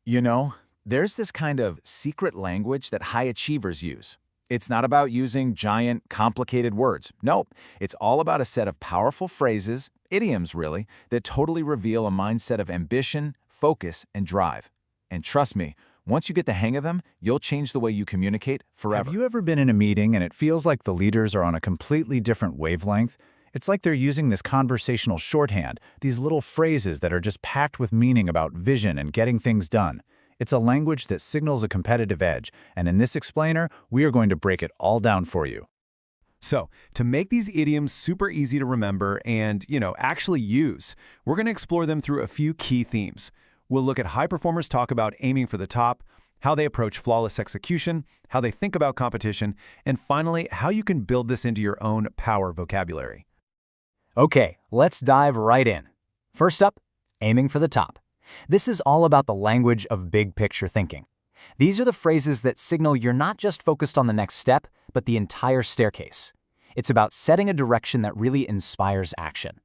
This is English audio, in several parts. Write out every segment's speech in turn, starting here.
You know, there's this kind of secret language that high achievers use. It's not about using giant, complicated words. Nope, it's all about a set of powerful phrases, idioms really, that totally reveal a mindset of ambition, focus, and drive. And trust me, once you get the hang of them, you'll change the way you communicate Have forever. you ever been in a meeting and it feels like the leaders are on a completely different wavelength? It's like they're using this conversational shorthand, these little phrases that are just packed with meaning about vision and getting things done. It's a language that signals a competitive edge, and in this explainer, we are going to break it all down for you. So, to make these idioms super easy to remember and, actually use, we're going to explore them through a few key themes. We'll look at high performers talk about aiming for the top, how they approach flawless execution, how they think about competition, and finally, how you can build this into your own power vocabulary. Okay, let's dive right in. First up, aiming for the top. This is all about the language of big picture thinking. These are the phrases that signal you're not just focused on the next step, but the entire staircase. It's about setting a direction that really inspires action.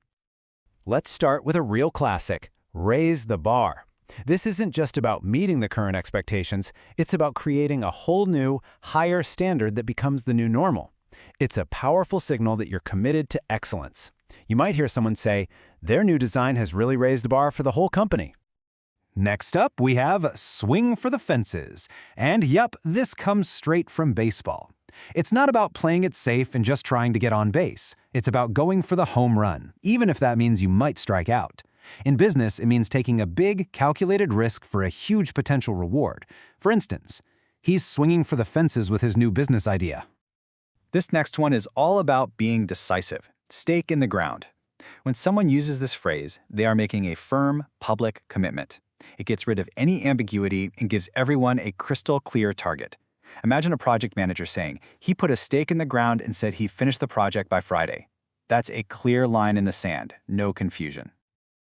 Let's start with a real classic, raise the bar. This isn't just about meeting the current expectations, it's about creating a whole new, higher standard that becomes the new normal. It's a powerful signal that you're committed to excellence. You might hear someone say, their new design has really raised the bar for the whole company. Next up, we have swing for the fences. And yep, this comes straight from baseball. It's not about playing it safe and just trying to get on base. It's about going for the home run, even if that means you might strike out. In business, it means taking a big, calculated risk for a huge potential reward. For instance, he's swinging for the fences with his new business idea. This next one is all about being decisive, stake in the ground. When someone uses this phrase, they are making a firm, public commitment. It gets rid of any ambiguity and gives everyone a crystal clear target. Imagine a project manager saying, he put a stake in the ground and said he finished the project by Friday. That's a clear line in the sand, no confusion.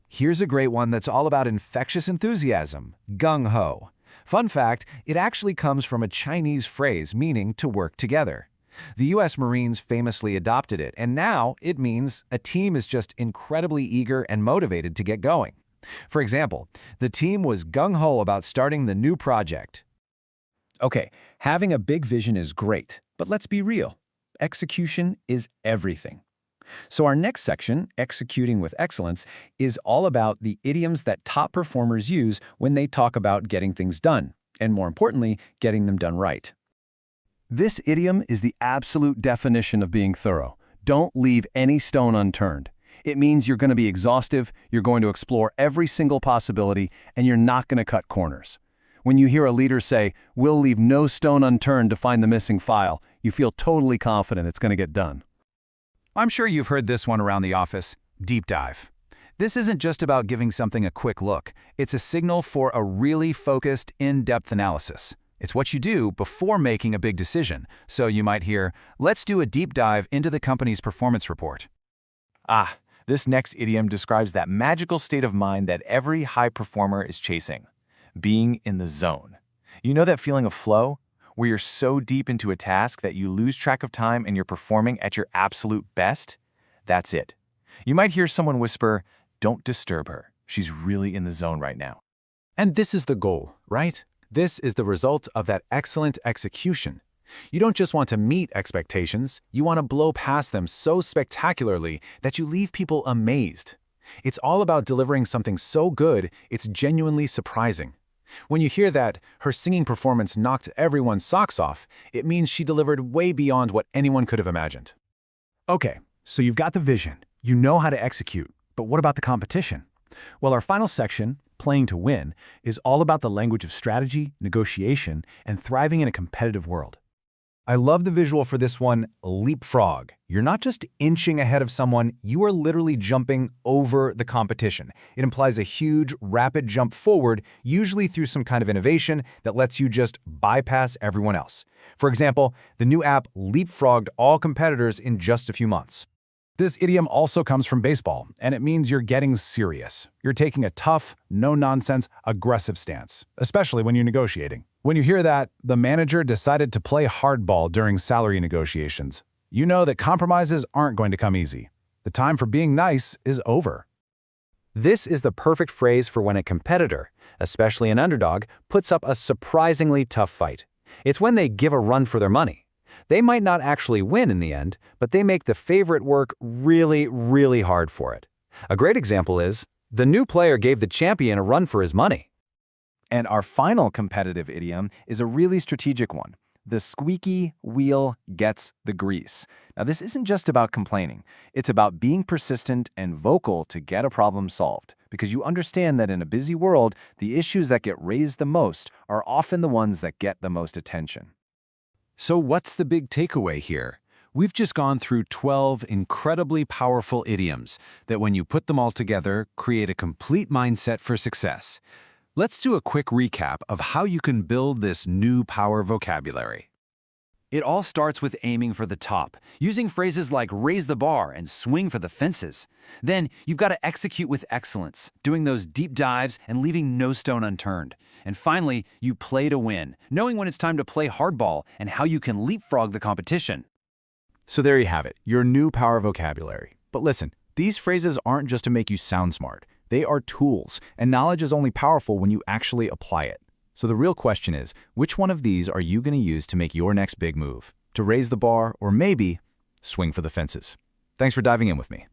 Here's a great one that's all about infectious enthusiasm, gung-ho. Fun fact, it actually comes from a Chinese phrase meaning to work together. The U.S. Marines famously adopted it, and now it means a team is just incredibly eager and motivated to get going. For example, the team was gung-ho about starting the new project. Okay, having a big vision is great, but let's be real. Execution is everything. So our next section, Executing with Excellence, is all about the idioms that top performers use when they talk about getting things done, and more importantly, getting them done right. This idiom is the absolute definition of being thorough. Don't leave any stone unturned. It means you're going to be exhaustive, you're going to explore every single possibility, and you're not going to cut corners. When you hear a leader say, we'll leave no stone unturned to find the missing file, you feel totally confident it's going to get done. I'm sure you've heard this one around the office, deep dive. This isn't just about giving something a quick look. It's a signal for a really focused, in-depth analysis. It's what you do before making a big decision. So you might hear, let's do a deep dive into the company's performance report. This next idiom describes that magical state of mind that every high performer is chasing, being in the zone. You know that feeling of flow, where you're so deep into a task that you lose track of time and you're performing at your absolute best? That's it. You might hear someone whisper, don't disturb her. She's really in the zone right now. And this is the goal, right? This is the result of that excellent execution. You don't just want to meet expectations, you want to blow past them so spectacularly that you leave people amazed. It's all about delivering something so good, it's genuinely surprising. When you hear that her singing performance knocked everyone's socks off, it means she delivered way beyond what anyone could have imagined. Okay, so you've got the vision, you know how to execute, but what about the competition? Well, our final section, Playing to Win, is all about the language of strategy, negotiation, and thriving in a competitive world. I love the visual for this one, leapfrog. You're not just inching ahead of someone, you are literally jumping over the competition. It implies a huge, rapid jump forward, usually through some kind of innovation that lets you just bypass everyone else. For example, the new app leapfrogged all competitors in just a few months. This idiom also comes from baseball, and it means you're getting serious. You're taking a tough, no-nonsense, aggressive stance, especially when you're negotiating. When you hear that, the manager decided to play hardball during salary negotiations, you know that compromises aren't going to come easy. The time for being nice is over. This is the perfect phrase for when a competitor, especially an underdog, puts up a surprisingly tough fight. It's when they give a run for their money. They might not actually win in the end, but they make the favorite work really, really hard for it. A great example is, the new player gave the champion a run for his money. And our final competitive idiom is a really strategic one. The squeaky wheel gets the grease. Now, this isn't just about complaining. It's about being persistent and vocal to get a problem solved, because you understand that in a busy world, the issues that get raised the most are often the ones that get the most attention. So what's the big takeaway here? We've just gone through 12 incredibly powerful idioms that, when you put them all together, create a complete mindset for success. Let's do a quick recap of how you can build this new power vocabulary. It all starts with aiming for the top, using phrases like raise the bar and swing for the fences. Then you've got to execute with excellence, doing those deep dives and leaving no stone unturned. And finally, you play to win, knowing when it's time to play hardball and how you can leapfrog the competition. So there you have it, your new power vocabulary. But listen, these phrases aren't just to make you sound smart. They are tools, and knowledge is only powerful when you actually apply it. So the real question is, which one of these are you going to use to make your next big move? To raise the bar, or maybe swing for the fences? Thanks for diving in with me.